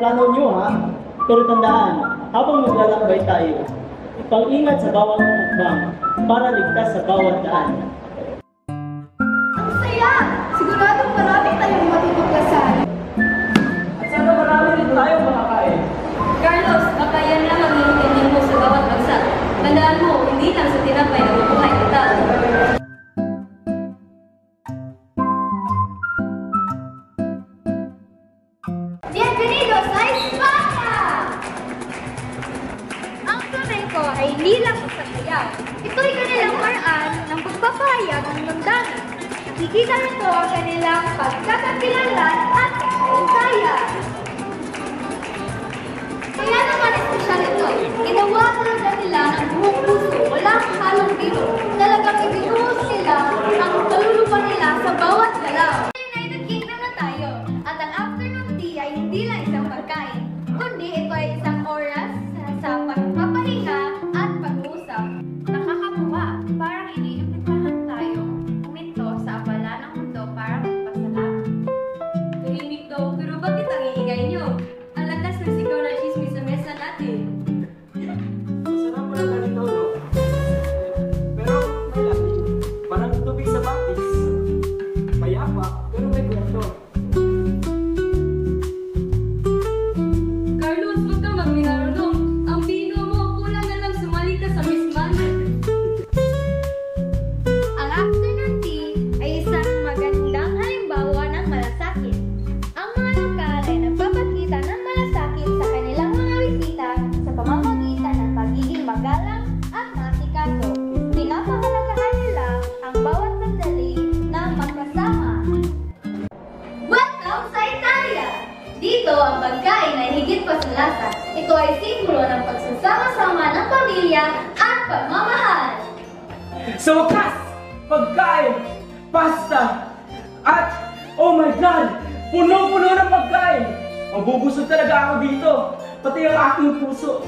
plano nyo ha. Pero tandaan, habang maglalakbay tayo, ipag-ingat sa bawat hakbang para ligtas sa bawat daan. Ang saya! Siguradong marami tayong matutuklasan. At sana marami rin tayong makakain. Carlos, baka yan lang ang hinihingi mo sa bawat bagsak. Tandaan mo, hindi lang sa tinapay na mabuhay ang tao. Bienvenidos a España! Ang flamenco ay hindi lang sasayaw. Ito'y kanilang paraan ng pagpapahayag ng damdamin. Nakikita nito ang kanilang pagkakakilanlan at kasaysayan. Kaya naman espesyal ito. Ginawa talaga nila ng buong puso, walang halong biro. Talagang ibinuhos nila ang kaluluwa nila sa bawat galaw. United Kingdom na tayo. At ang afternoon tea ay hindi lang isang pagkain, kundi ito ay isang oras sa pagpapahinga at pag-uusap. Nakakatuwa, parang iniimbitahan tayong huminto sa abala ng mundo para magpasalamat. Tahimik daw, pero bakit ang iingay niyo? Ang lakas ng sigaw na chismis sa mesa natin. Masarap pala ganito, no? Pero may labi. Parang tubig sa batis. Mayapa, pero may kwento. Carlos, huwag kang magminarunong. Ang bino mo, kulang na lang sumali ka sa Miss Manner. Ang afternoon tea ay isang magandang halimbawa ng malasakit. Ang mga lokal ay nagpapakita ng malasakit sa kanilang mga bisita sa pamamagitan ng pagiging magalang at masikaso. Pinapahalagahan nila ang bawat sandali na magkasama. Welcome sa Italia! Dito ang pagkain ay higit pa sa lasa. Ito ay simbolo ng pagsasama-sama ng pamilya at pagmamahal. Sa wakas, pagkain, pasta, at oh my God, puno-puno ng pagkain. Mabubusog talaga ako dito, pati ang aking puso.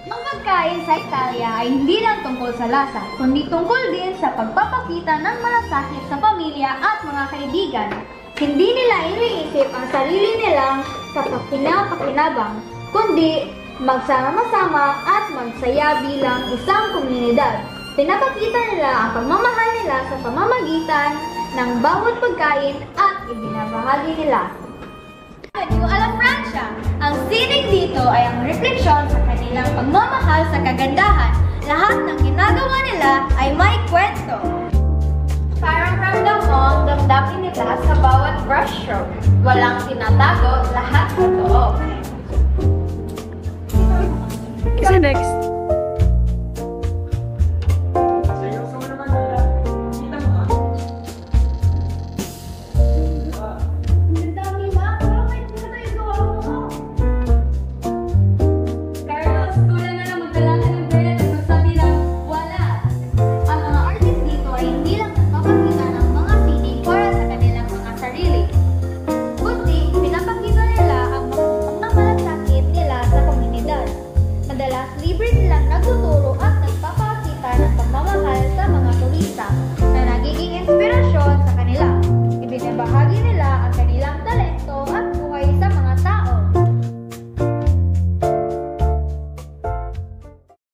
Ang pagkain sa Italia ay hindi lang tungkol sa lasa, kundi tungkol din sa pagpapakita ng malasakit sa pamilya at mga kaibigan. Hindi nila iniisip ang sarili nilang kapakinapakinabang, kundi magsama-sama at magsaya bilang isang komunidad. Pinapakita nila ang pagmamahal nila sa pamamagitan ng bawat pagkain at ibinabahagi nila. Menu a la Francia. Ang sining dito ay ang refleksyon sa kanilang pagmamahal sa kagandahan. Lahat ng ginagawa nila ay may kwento. Parang ramdam mo ang damdamin nila sa bawat brushstroke. Walang tinatago, lahat totoo. Kasi next. Seryoso mo naman nila. Kita mo ha? Ang dami ba? Parang may gawa mo. Carlos, kulang na lang magdala ka ng bread at magsabi ng wala. Ang mga artist dito ay hindi lang nagpapakita ng mga sining para sa kanilang mga sarili, kundi pinapakita nila ang pagmamalasakit nila sa komunidad. Madalas libre